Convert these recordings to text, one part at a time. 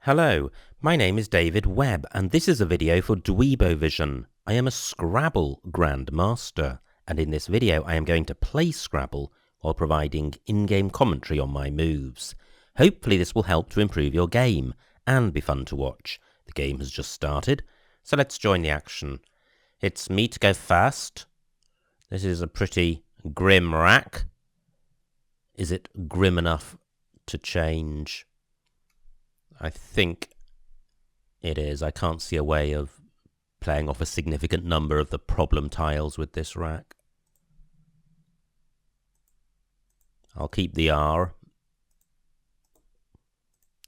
Hello, my name is David Webb and this is a video for Dweebovision. I am a Scrabble grandmaster and in this video I am going to play Scrabble while providing in-game commentary on my moves. Hopefully this will help to improve your game and be fun to watch. The game has just started, so let's join the action. It's me to go first. This is a pretty grim rack. Is it grim enough to change? I think it is. I can't see a way of playing off a significant number of the problem tiles with this rack. I'll keep the R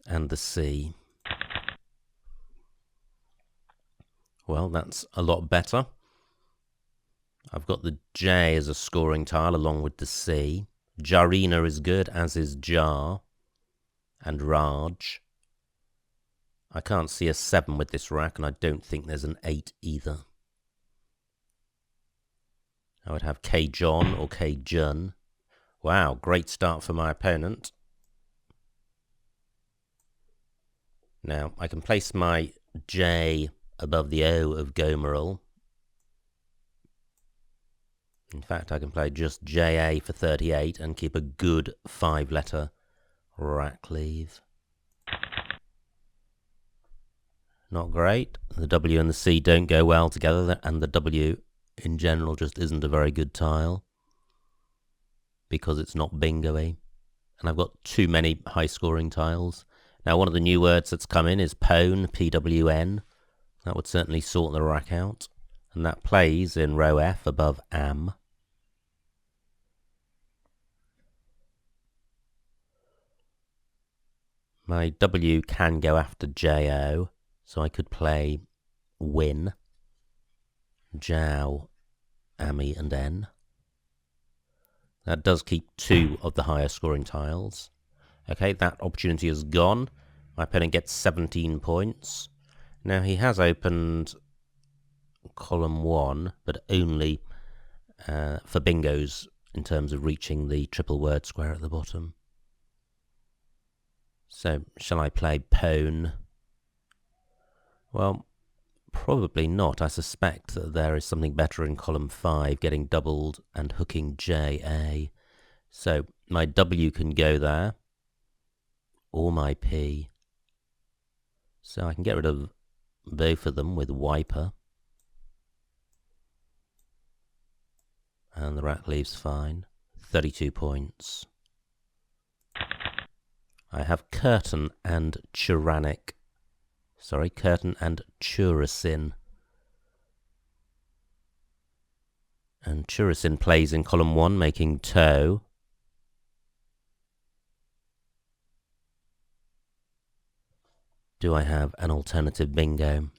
and the C. Well, that's a lot better. I've got the J as a scoring tile along with the C. Jarina is good, as is Jar and Raj. I can't see a 7 with this rack, and I don't think there's an 8 either. I would have K John or K Jun. Wow, great start for my opponent. Now, I can place my J above the O of Gomeril. In fact, I can play just JA for 38 and keep a good 5-letter rack leave. Not great. The W and the C don't go well together, and the W in general just isn't a very good tile because it's not bingo-y. And I've got too many high-scoring tiles. Now, one of the new words that's come in is pwn, P-W-N. That would certainly sort the rack out. And that plays in row F above am. My W can go after J-O. So I could play Win, Jow, Ami and N. That does keep 2 of the higher scoring tiles. Okay, that opportunity is gone. My opponent gets 17 points. Now he has opened column 1, but only for bingos in terms of reaching the triple word square at the bottom. So shall I play Pwn? Well, probably not. I suspect that there is something better in column 5, getting doubled and hooking JA. So my W can go there, or my P. So I can get rid of both of them with Wiper. And the rack leaves fine. 32 points. I have Curtain and Tyrannic. Sorry, Curtain and Churasin. And Churasin plays in column 1, making toe. Do I have an alternative bingo?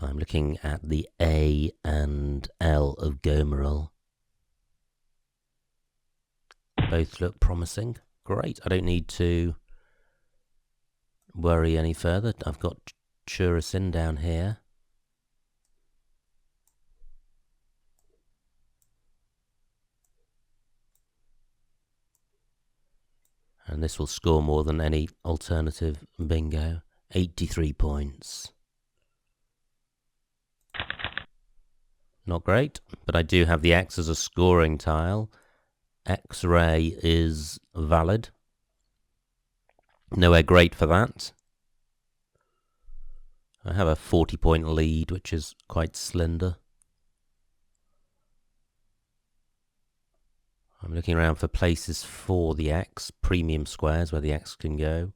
I'm looking at the A and L of Gomeril. Both look promising. Great, I don't need to worry any further. I've got Churasin down here. And this will score more than any alternative bingo. 83 points. Not great, but I do have the X as a scoring tile. X-ray is valid. Nowhere great for that. I have a 40-point lead, which is quite slender. I'm looking around for places for the X, premium squares where the X can go.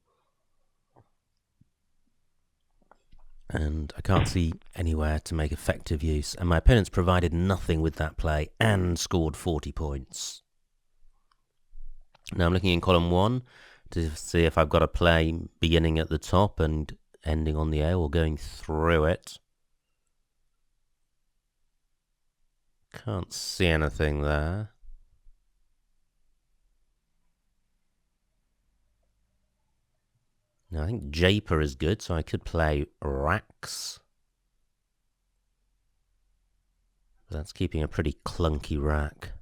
And I can't see anywhere to make effective use. And my opponent's provided nothing with that play and scored 40 points. Now I'm looking in column 1 to see if I've got a play beginning at the top and ending on the O or going through it. Can't see anything there. Now I think Japer is good, so I could play Rax. But that's keeping a pretty clunky rack.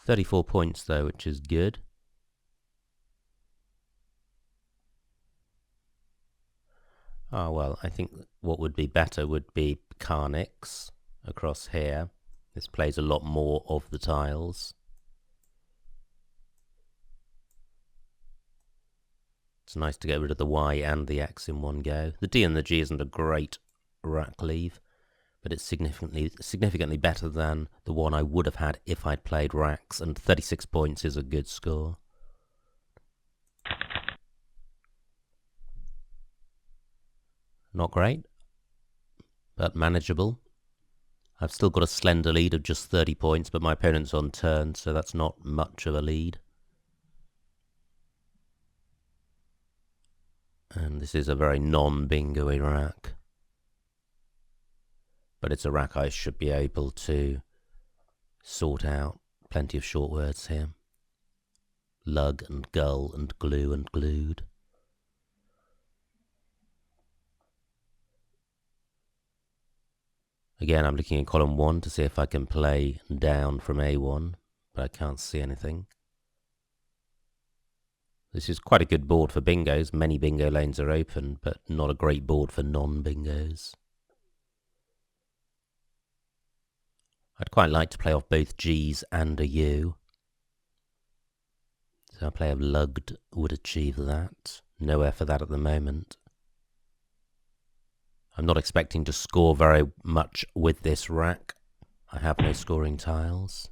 34 points though, which is good. Oh well, I think what would be better would be Carnix across here. This plays a lot more of the tiles. It's nice to get rid of the Y and the X in one go. The D and the G isn't a great rack leave, but it's significantly better than the one I would have had if I'd played racks, and 36 points is a good score. Not great, but manageable. I've still got a slender lead of just 30 points, but my opponent's on turn, so that's not much of a lead. And this is a very non-bingo-y rack. But it's a rack I should be able to sort out. Plenty of short words here. Lug and gull and glue and glued. Again, I'm looking at column 1 to see if I can play down from A1, but I can't see anything. This is quite a good board for bingos. Many bingo lanes are open, but not a great board for non-bingos. I'd quite like to play off both G's and a U. So a play of lugged would achieve that. Nowhere for that at the moment. I'm not expecting to score very much with this rack. I have no scoring tiles.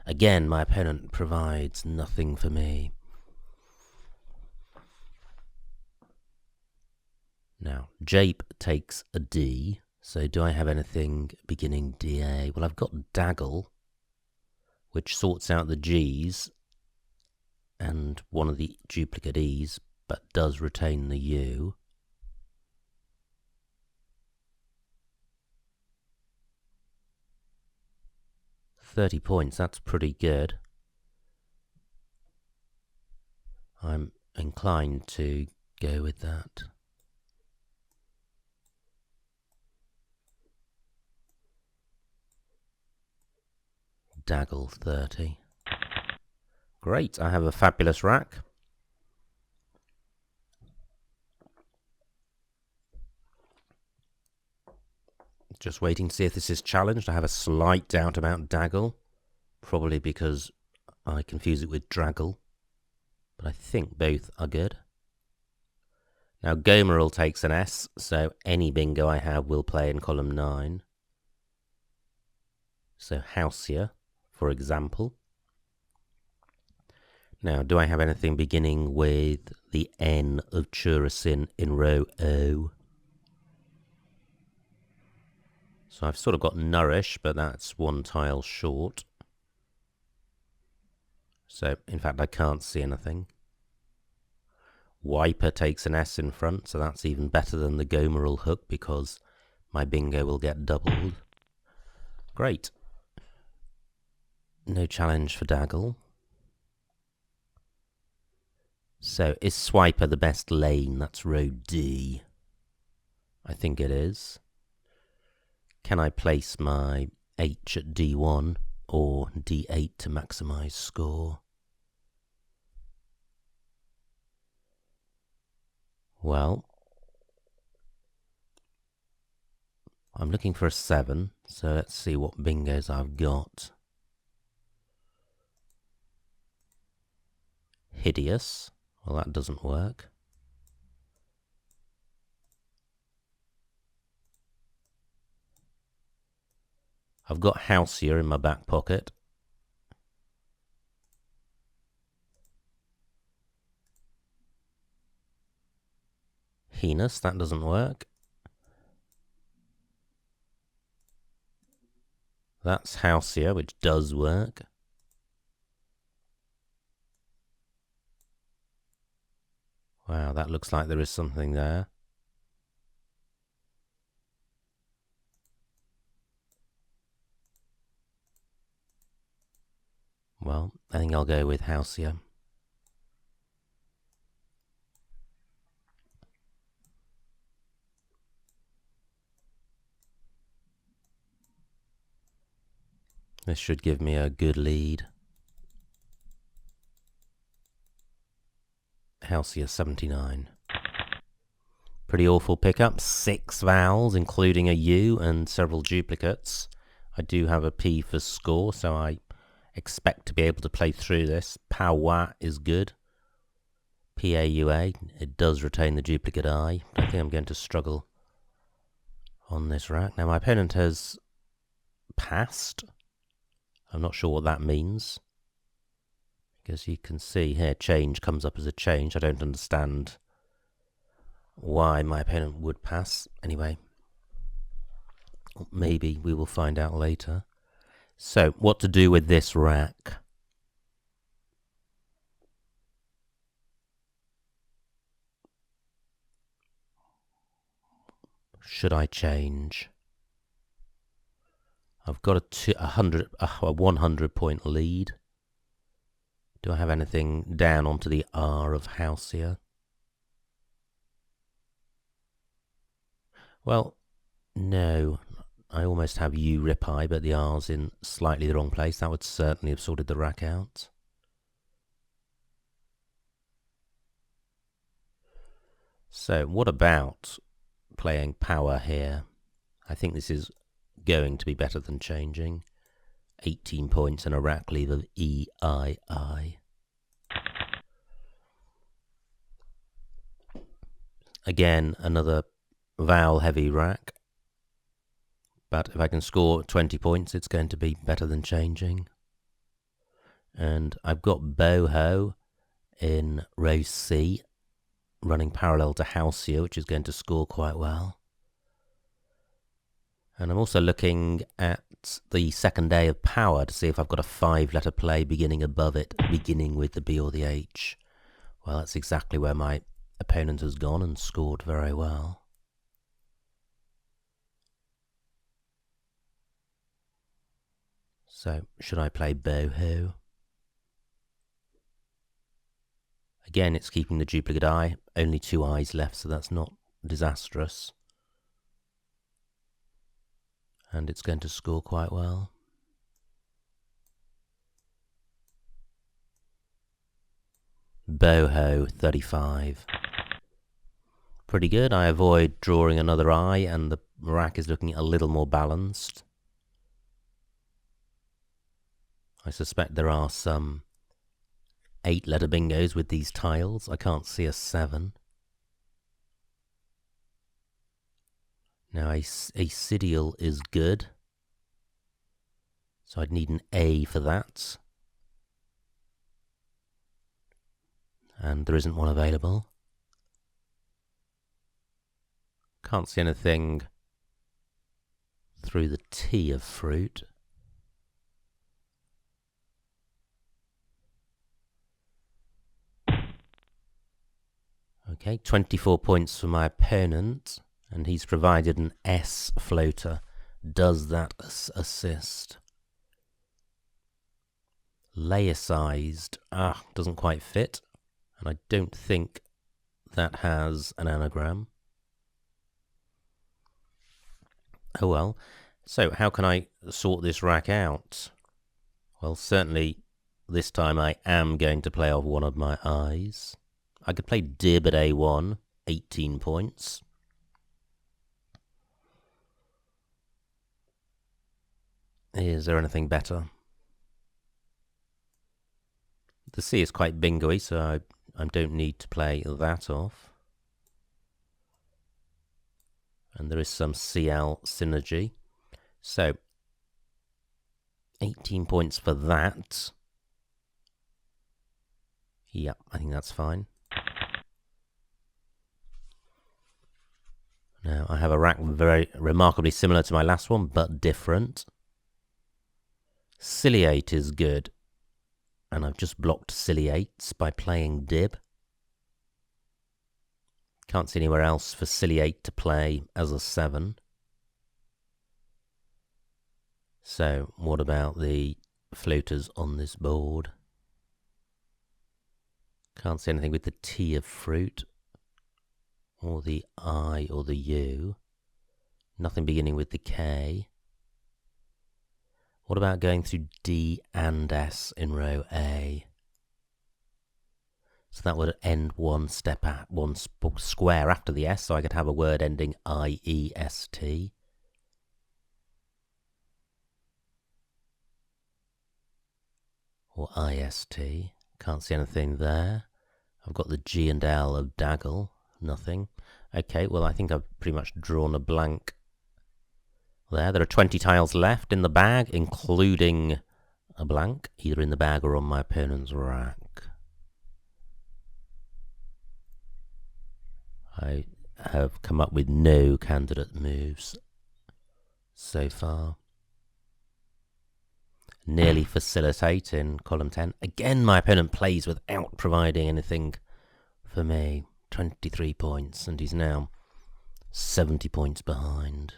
Again, my opponent provides nothing for me. Now, Jape takes a D. So do I have anything beginning DA? Well, I've got Daggle, which sorts out the G's and one of the duplicate E's, but does retain the U. £30 points, that's pretty good. I'm inclined to go with that. Daggle 30. Great, I have a fabulous rack. Just waiting to see if this is challenged. I have a slight doubt about Daggle, probably because I confuse it with Draggle, but I think both are good. Now Gomeril takes an S, so any bingo I have will play in column 9. So Halcyon, for example. Now, do I have anything beginning with the N of Churasin in row O? So I've sort of got Nourish, but that's one tile short. So, in fact, I can't see anything. Wiper takes an S in front, so that's even better than the Gomeril hook because my bingo will get doubled. Great. No challenge for Daggle. So, is Swiper the best lane? That's row D. I think it is. Can I place my H at D1 or D8 to maximise score? Well, I'm looking for a 7, so let's see what bingos I've got. Hideous. Well, that doesn't work. I've got Halcyon in my back pocket. Heinous, that doesn't work. That's Halcyon, which does work. Wow, that looks like there is something there. Well, I think I'll go with Halcyon. This should give me a good lead. Halcyon 79. Pretty awful pickup. 6 vowels, including a U and several duplicates. I do have a P for score, so I expect to be able to play through this. Paua is good. P-A-U-A. It does retain the duplicate I. I think I'm going to struggle on this rack. Now, my opponent has passed. I'm not sure what that means. Because you can see here, change comes up as a change. I don't understand why my opponent would pass. Anyway, maybe we will find out later. So, what to do with this rack? Should I change? I've got a 100 point lead. Do I have anything down onto the R of Halcyon? Well, no. I almost have U Ripi, but the R's in slightly the wrong place. That would certainly have sorted the rack out. So, what about playing power here? I think this is going to be better than changing. 18 points and a rack leave of E-I-I. Again, another vowel-heavy rack. But if I can score 20 points, it's going to be better than changing. And I've got boho in row C, running parallel to Halcyon, which is going to score quite well. And I'm also looking at the second day of power to see if I've got a 5-letter play beginning above it, beginning with the B or the H. Well, that's exactly where my opponent has gone and scored very well. So, should I play boho? Again, it's keeping the duplicate I. Only 2 I's left, so that's not disastrous. And it's going to score quite well. Boho, 35. Pretty good. I avoid drawing another I, and the rack is looking a little more balanced. I suspect there are some 8-letter bingos with these tiles. I can't see a 7. Now, a sidial is good. So I'd need an A for that. And there isn't one available. Can't see anything through the T of fruit. Okay, 24 points for my opponent. And he's provided an S floater. Does that assist? Layer-sized. Doesn't quite fit. And I don't think that has an anagram. Oh well. So how can I sort this rack out? Well, certainly this time I am going to play off one of my I's. I could play Dib at A1, 18 points. Is there anything better? The C is quite bingo-y, so I don't need to play that off. And there is some CL synergy. So, 18 points for that. Yep, I think that's fine. Now, I have a rack very remarkably similar to my last one, but different. Ciliate is good. And I've just blocked ciliates by playing Dib. Can't see anywhere else for ciliate to play as a 7. So, what about the floaters on this board? Can't see anything with the T of fruit, or the I or the U. Nothing beginning with the K. What about going through D and S in row A? So that would end one step at one square after the S, so I could have a word ending I-E-S-T. Or I-S-T. Can't see anything there. I've got the G and L of Daggle. Nothing. Okay, well, I think I've pretty much drawn a blank there. There are 20 tiles left in the bag, including a blank, either in the bag or on my opponent's rack. I have come up with no candidate moves so far. Nearly facilitate in column 10. Again, my opponent plays without providing anything for me. 23 points, and he's now 70 points behind.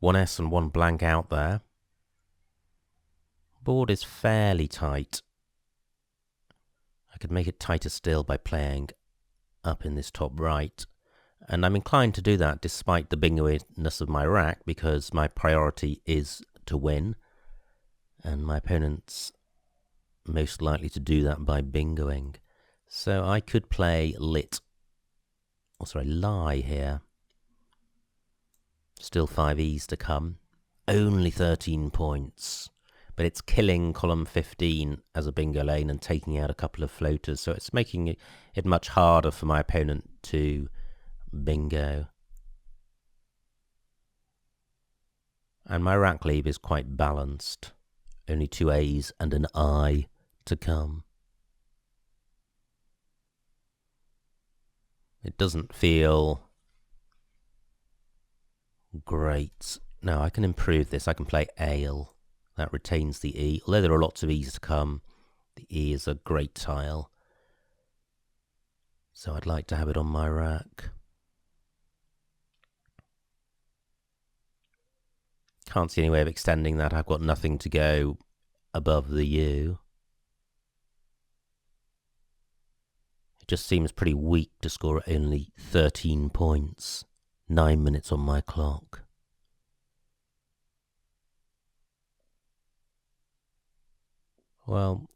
1 S and 1 blank out there. Board is fairly tight. I could make it tighter still by playing up in this top right. And I'm inclined to do that despite the bingo-ness of my rack, because my priority is to win. And my opponent's most likely to do that by bingoing. So I could play lie here. Still 5 E's to come. Only 13 points. But it's killing column 15 as a bingo lane and taking out a couple of floaters. So it's making it much harder for my opponent to bingo. And my rack leave is quite balanced. Only 2 A's and an I to come. It doesn't feel great. Now I can improve this. I can play ale. That retains the E. Although there are lots of E's to come, the E is a great tile. So I'd like to have it on my rack. Can't see any way of extending that. I've got nothing to go above the U. It just seems pretty weak to score only 13 points. 9 minutes on my clock. Well,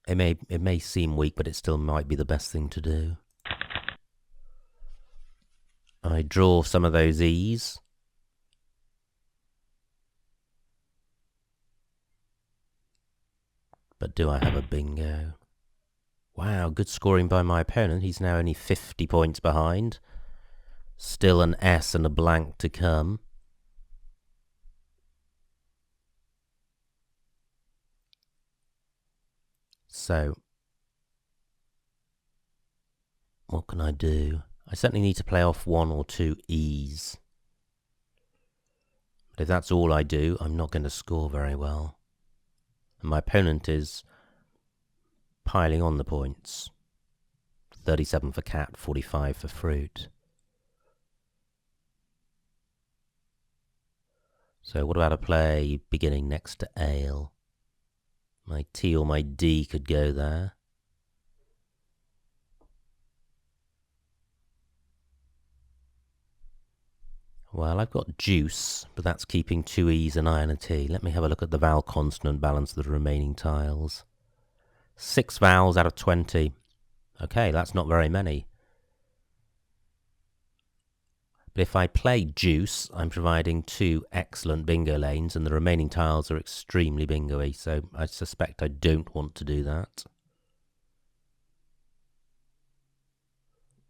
it may seem weak, but it still might be the best thing to do. I draw some of those E's. But do I have a bingo? Wow, good scoring by my opponent. He's now only 50 points behind. Still an S and a blank to come. So, what can I do? I certainly need to play off 1 or 2 E's. But if that's all I do, I'm not going to score very well. And my opponent is piling on the points. 37 for cat, 45 for fruit. So what about a play beginning next to ale? My T or my D could go there. Well, I've got juice, but that's keeping 2 E's, an I and a T. Let me have a look at the vowel consonant balance of the remaining tiles. 6 vowels out of 20. Okay, that's not very many. But if I play juice, I'm providing 2 excellent bingo lanes, and the remaining tiles are extremely bingo-y, so I suspect I don't want to do that.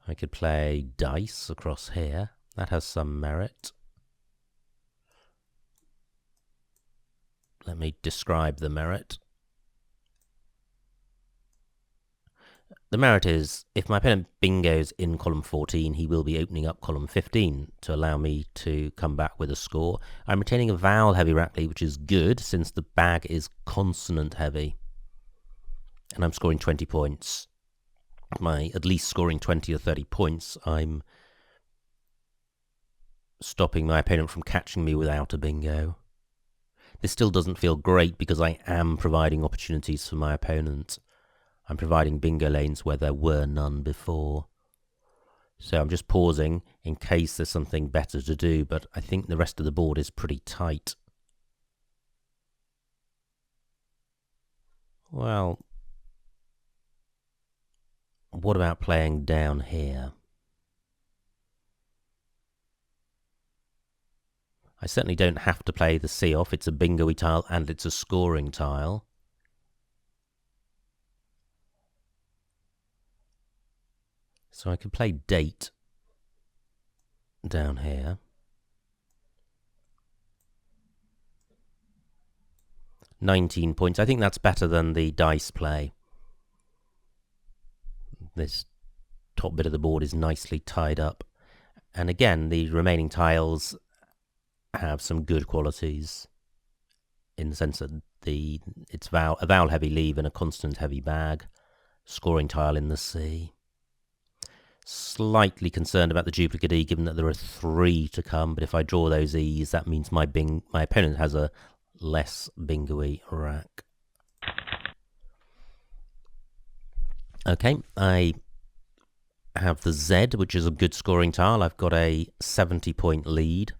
I could play dice across here. That has some merit. Let me describe the merit. The merit is, if my opponent bingos in column 14, he will be opening up column 15 to allow me to come back with a score. I'm retaining a vowel-heavy rack lead, which is good, since the bag is consonant-heavy. And I'm scoring 20 points. By at least scoring 20 or 30 points, I'm stopping my opponent from catching me without a bingo. This still doesn't feel great because I am providing opportunities for my opponent. I'm providing bingo lanes where there were none before. So I'm just pausing in case there's something better to do, but I think the rest of the board is pretty tight. Well, what about playing down here? I certainly don't have to play the C off. It's a bingo-y tile and it's a scoring tile. So I could play date down here. £19 points. I think that's better than the dice play. This top bit of the board is nicely tied up. And again, the remaining tiles have some good qualities in the sense that it's a vowel heavy leave and a consonant heavy bag. Scoring tile in the C. Slightly concerned about the duplicate E, given that there are 3 to come, but if I draw those E's, that means my opponent has a less bingo-y rack. Okay, I have the Z, which is a good scoring tile. I've got a 70-point lead.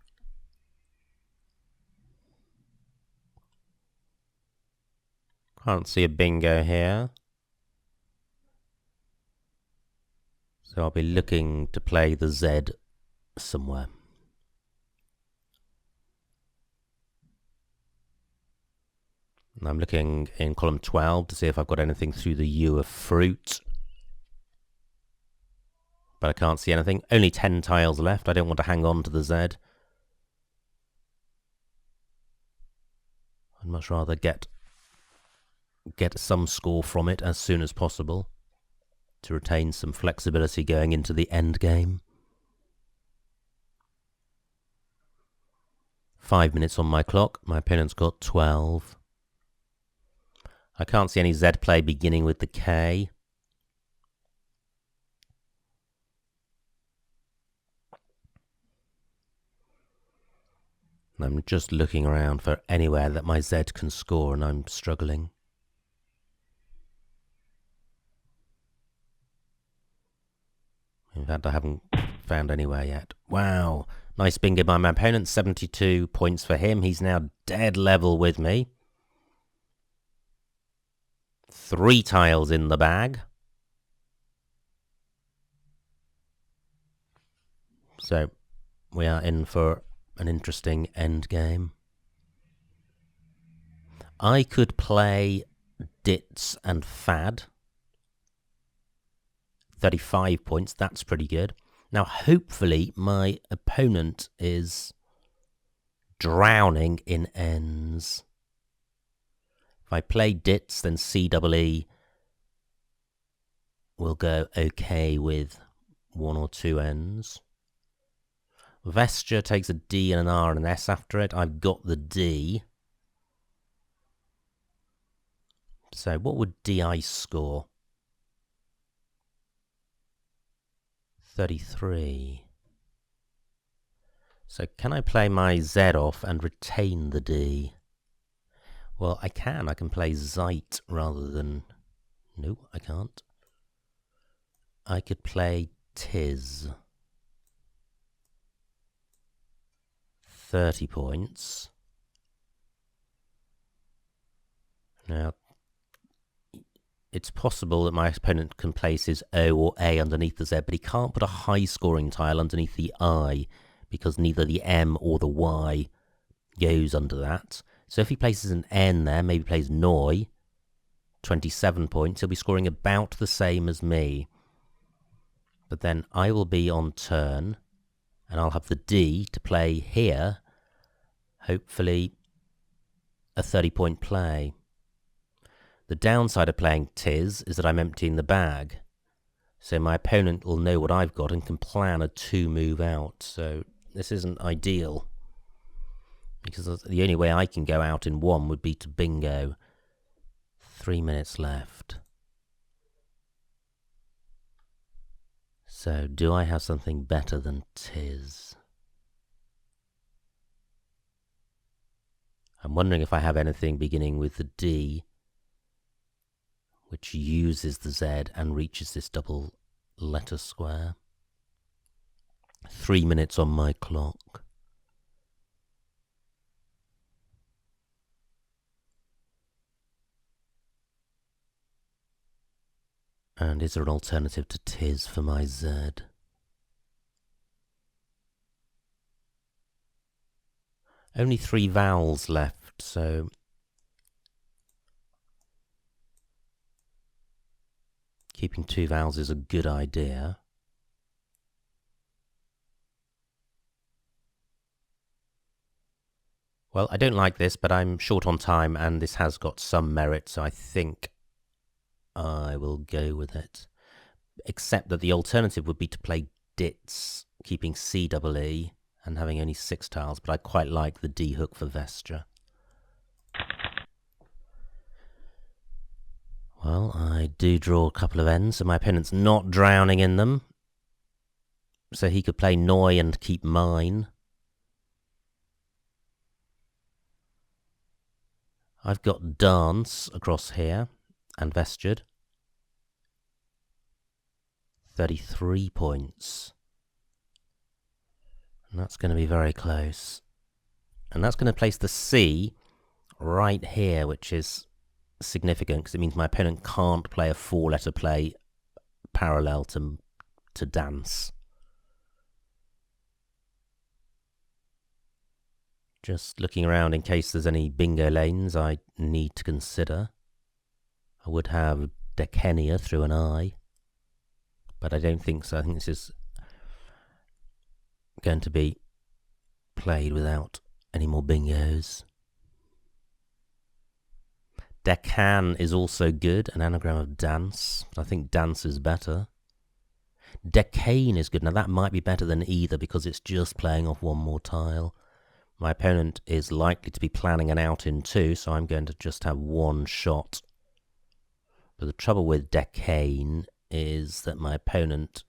Can't see a bingo here. So I'll be looking to play the Z somewhere. And I'm looking in column 12 to see if I've got anything through the U of fruit. But I can't see anything. Only 10 tiles left. I don't want to hang on to the Z. I'd much rather get some score from it as soon as possible to retain some flexibility going into the end game. 5 minutes on my clock. My opponent's got 12. I can't see any Z play beginning with the K. I'm just looking around for anywhere that my Z can score, and I'm struggling. In fact, I haven't found anywhere yet. Wow. Nice bingo by my opponent. 72 points for him. He's now dead level with me. 3 tiles in the bag. So we are in for an interesting end game. I could play Dits and Fad. 35 points, that's pretty good. Now, hopefully, my opponent is drowning in N's. If I play Dits, then CEE will go okay with 1 or 2 N's. Vesture takes a D and an R and an S after it. I've got the D. So what would DI score? 33. So can I play my Z off and retain the D? Well, I can. I can play Zeit rather than... No, I can't. I could play Tiz. 30 points. Now, it's possible that my opponent can place his O or A underneath the Z, but he can't put a high-scoring tile underneath the I, because neither the M or the Y goes under that. So if he places an N there, maybe plays Noi, 27 points, he'll be scoring about the same as me. But then I will be on turn, and I'll have the D to play here, hopefully a 30-point play. The downside of playing Tiz is that I'm emptying the bag, so my opponent will know what I've got and can plan a 2-move out, so this isn't ideal, because the only way I can go out in 1 would be to bingo. 3 minutes left. So, do I have something better than Tiz? I'm wondering if I have anything beginning with the D, which uses the Z and reaches this double letter square. 3 minutes on my clock. And is there an alternative to tis for my Z? Only 3 vowels left, so keeping 2 vowels is a good idea. Well, I don't like this, but I'm short on time, and this has got some merit, so I think I will go with it. Except that the alternative would be to play dits, keeping C-double-E, and having only 6 tiles, but I quite like the D hook for Vesture. Well, I do draw a couple of ends, so my opponent's not drowning in them. So he could play Noi and keep mine. I've got Dance across here, and Vestured. 33 points. And that's going to be very close. And that's going to place the C right here, which is significant because it means my opponent can't play a 4-letter play parallel to Dance. Just looking around in case there's any bingo lanes I need to consider. I would have Dekenia through an I, but I don't think so. I think this is going to be played without any more bingos. Decan is also good, an anagram of dance, but I think dance is better. Decane is good. Now that might be better than either because it's just playing off one more tile. My opponent is likely to be planning an out in 2, so I'm going to just have one shot. But the trouble with Decane is that my opponent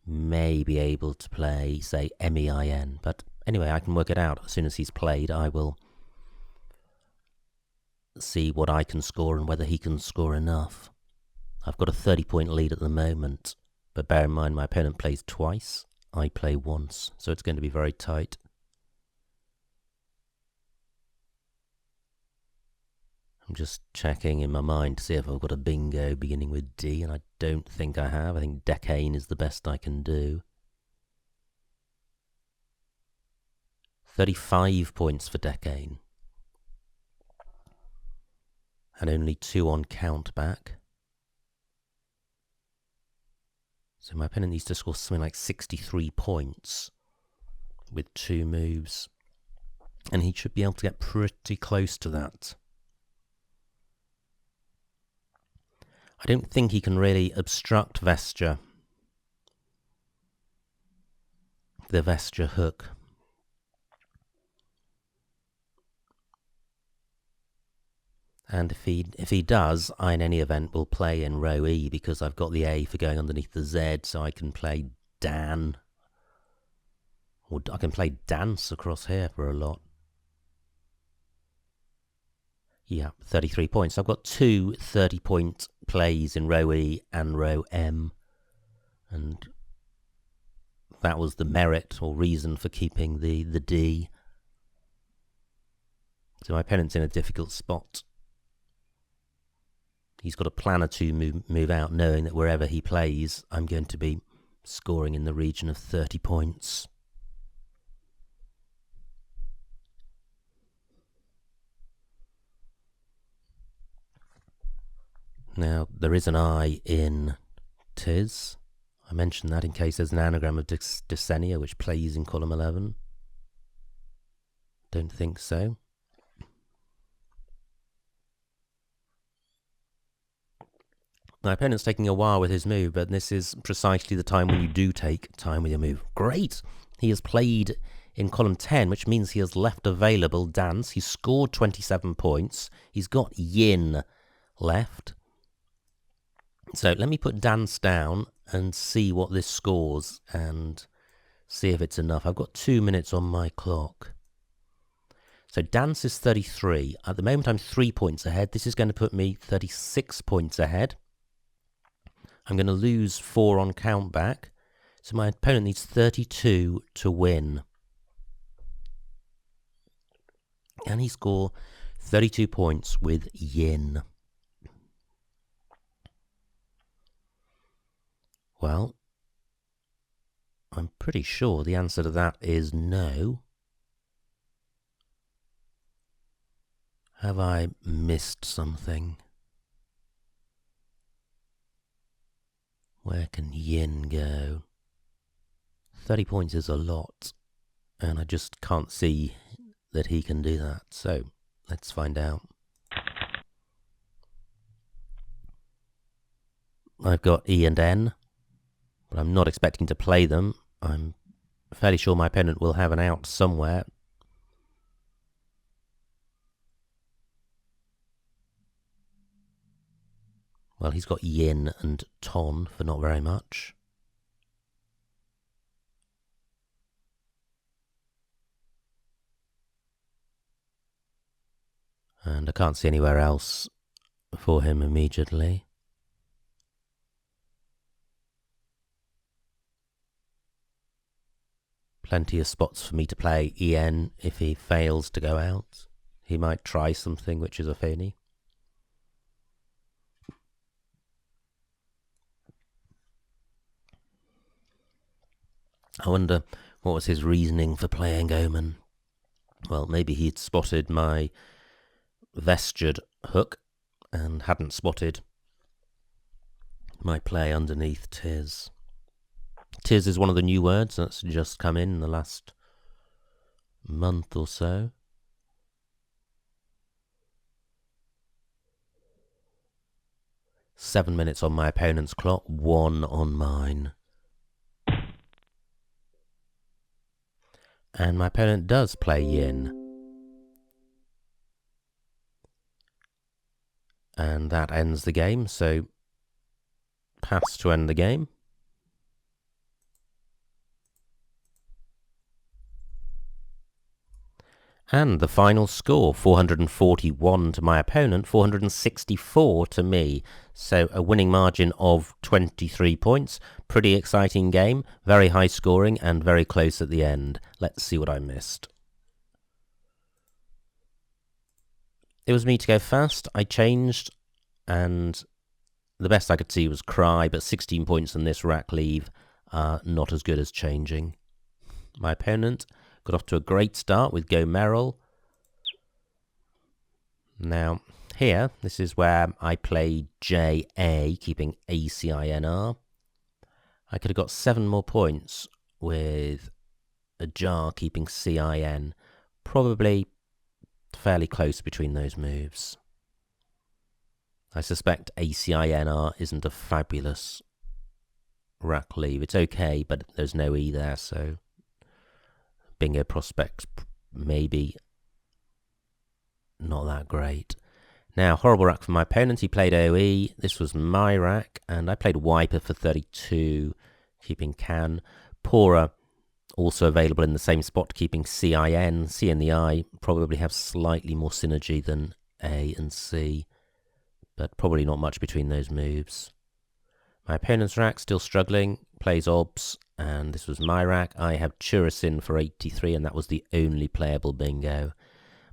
may be able to play, say, MEIN. But anyway, I can work it out. As soon as he's played, I will see what I can score and whether he can score enough. I've got a 30-point lead at the moment, but bear in mind my opponent plays twice. I play once, so it's going to be very tight. I'm just checking in my mind to see if I've got a bingo beginning with D, and I don't think I have. I think Decane is the best I can do. 35 points for Decane. And only 2 on count back. So my opponent needs to score something like 63 points with 2 moves. And he should be able to get pretty close to that. I don't think he can really obstruct Vesture. The Vesture hook. And if he does, I in any event will play in row E because I've got the A for going underneath the Z, so I can play Dan. Or I can play Dance across here for a lot. Yeah, 33 points. I've got 2 30-point plays in row E and row M. And that was the merit or reason for keeping the D. So my opponent's in a difficult spot. He's got a plan or 2 move out, knowing that wherever he plays, I'm going to be scoring in the region of 30 points. Now, there is an I in Tis. I mentioned that in case there's an anagram of Dysenia, which plays in column 11. Don't think so. My opponent's taking a while with his move, but this is precisely the time when you do take time with your move. Great! He has played in column 10, which means he has left available Dance. He's scored 27 points. He's got Yin left. So let me put Dance down and see what this scores and see if it's enough. I've got 2 minutes on my clock. So Dance is 33. At the moment I'm 3 points ahead. This is going to put me 36 points ahead. I'm going to lose 4 on count back. So my opponent needs 32 to win. Can he score 32 points with yin? Well, I'm pretty sure the answer to that is no. Have I missed something? Where can yin go? 30 points is a lot, and I just can't see that he can do that. So, let's find out. I've got E and N, but I'm not expecting to play them. I'm fairly sure my opponent will have an out somewhere. Well, he's got yin and ton for not very much. And I can't see anywhere else for him immediately. Plenty of spots for me to play EN if he fails to go out. He might try something which is a phony. I wonder what was his reasoning for playing Omen. Well, maybe he'd spotted my vestured hook and hadn't spotted my play underneath Tiz. Tiz is one of the new words that's just come in the last month or so. Seven minutes on my opponent's clock, 1 on mine. And my opponent does play yin. And that ends the game, so pass to end the game. And the final score, 441 to my opponent, 464 to me. So a winning margin of 23 points. Pretty exciting game, very high scoring and very close at the end. Let's see what I missed. It was me to go first. I changed, and the best I could see was cry, but 16 points in this rack leave are not as good as changing. My opponent got off to a great start with Go Merrill. Now, here, this is where I played JA, keeping ACINR. I could have got 7 more points with a jar keeping CIN. Probably fairly close between those moves. I suspect ACINR isn't a fabulous rack leave. It's okay, but there's no E there, so bingo prospects maybe not that great. Now, horrible rack for my opponent. He played OE. This was my rack, and I played Wiper for 32, keeping Can. Poorer, also available in the same spot, keeping CIN. C and the I probably have slightly more synergy than A and C, but probably not much between those moves. My opponent's rack, still struggling, plays OBS, and this was my rack. I have Churisin for 83, and that was the only playable bingo.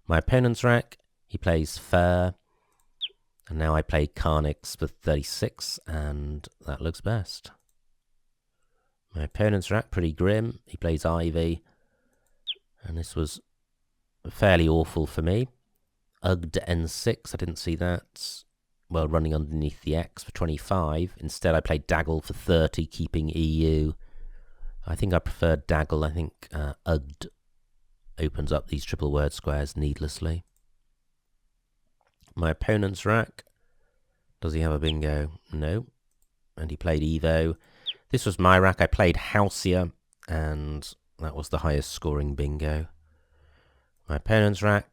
My opponent's rack, he plays Fair, and now I play Carnix for 36, and that looks best. My opponent's rack, pretty grim. He plays Ivy, and this was fairly awful for me. Ugged N6, I didn't see that. Well, running underneath the X for 25. Instead, I played Daggle for 30, keeping EU. I think I preferred Daggle. I think Ugged opens up these triple word squares needlessly. My opponent's rack. Does he have a bingo? No. And he played Evo. This was my rack. I played Halcyon, and that was the highest scoring bingo. My opponent's rack.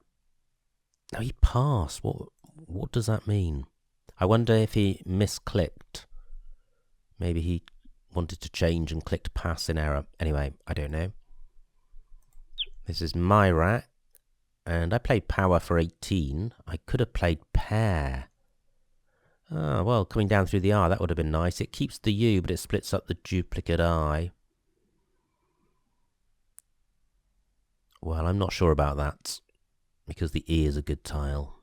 No, he passed. What does that mean? I wonder if he misclicked. Maybe he wanted to change and clicked pass in error. Anyway, I don't know. This is my rack, and I played power for 18. I could have played pair. Ah, well, coming down through the R, that would have been nice. It keeps the U, but it splits up the duplicate I. Well, I'm not sure about that, because the E is a good tile,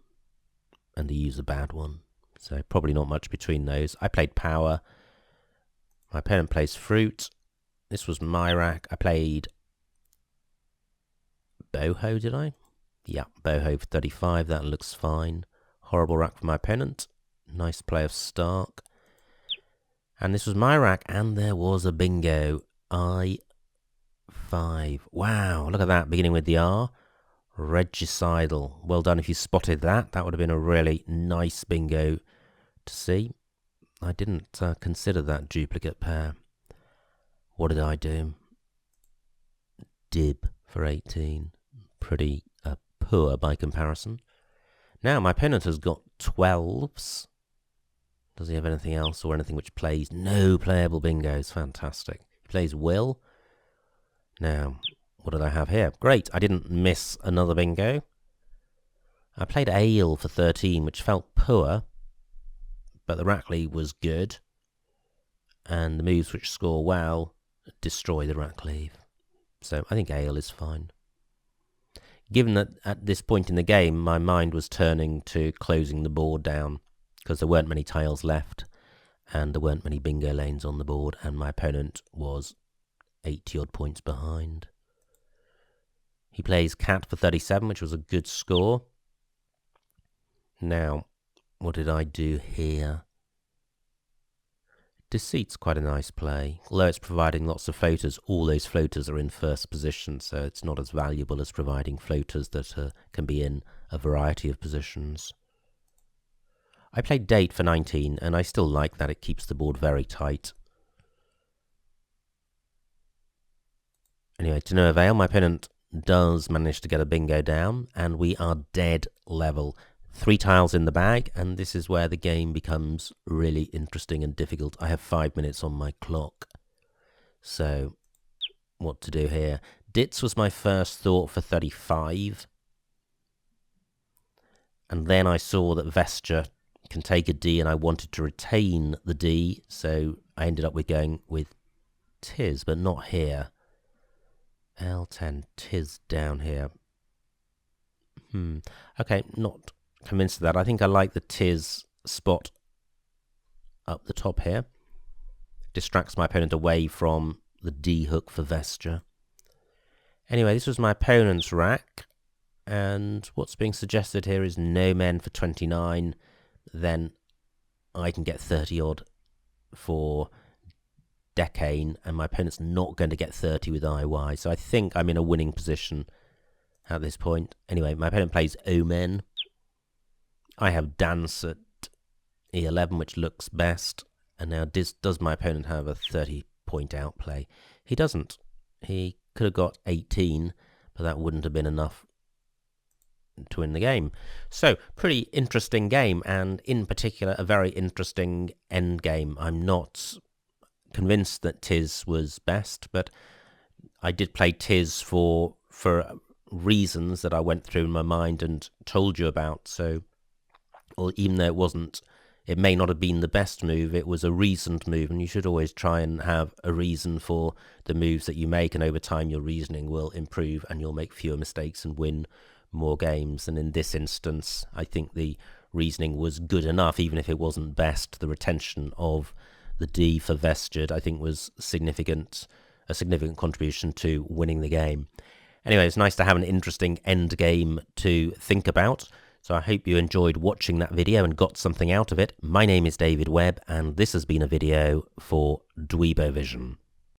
and the U is a bad one. So probably not much between those. I played power. My opponent plays fruit. This was my rack. I played boho, did I? Yeah, boho for 35. That looks fine. Horrible rack for my opponent. Nice play of Stark. And this was my rack, and there was a bingo. I5. Wow, look at that, beginning with the R. Regicidal. Well done if you spotted that. That would have been a really nice bingo to see. I didn't consider that duplicate pair. What did I do? Dib for 18. Pretty poor by comparison. Now, my opponent has got 12s. Does he have anything else or anything which plays? No playable bingos. Fantastic. He plays Will. Now, what did I have here? Great, I didn't miss another bingo. I played Ale for 13, which felt poor, but the rack lead was good. And the moves which score well destroy the rack lead. So I think Ale is fine. Given that at this point in the game, my mind was turning to closing the board down, because there weren't many tiles left, and there weren't many bingo lanes on the board, and my opponent was 80-odd points behind. He plays Cat for 37, which was a good score. Now, what did I do here? Deceit's quite a nice play. Although it's providing lots of floaters, all those floaters are in first position, so it's not as valuable as providing floaters that can be in a variety of positions. I played Date for 19, and I still like that. It keeps the board very tight. Anyway, to no avail, my opponent does manage to get a bingo down, and we are dead level. 3 tiles in the bag, and this is where the game becomes really interesting and difficult. I have 5 minutes on my clock. So, what to do here? Dits was my first thought for 35. And then I saw that Vesture can take a D, and I wanted to retain the D, so I ended up with going with Tiz, but not here. L10, Tiz down here. Okay, not convinced of that. I think I like the Tiz spot up the top here. Distracts my opponent away from the D hook for Vesture. Anyway, this was my opponent's rack, and what's being suggested here is no men for 29. Then I can get 30-odd for Decane, and my opponent's not going to get 30 with IY, so I think I'm in a winning position at this point. Anyway, my opponent plays Omen. I have Dance at E11, which looks best, and now does my opponent have a 30-point outplay? He doesn't. He could have got 18, but that wouldn't have been enough to win the game. So, pretty interesting game, and in particular, a very interesting end game. I'm not convinced that Tiz was best, but I did play Tiz for reasons that I went through in my mind and told you about. So, or even though it may not have been the best move, it was a reasoned move, and you should always try and have a reason for the moves that you make, and over time your reasoning will improve and you'll make fewer mistakes and win more games. And in this instance, I think the reasoning was good enough, even if it wasn't best. The retention of the D for Vestured, I think, was a significant contribution to winning the game. Anyway, it's nice to have an interesting end game to think about. So I hope you enjoyed watching that video and got something out of it. My name is David Webb, and this has been a video for Dweebovision.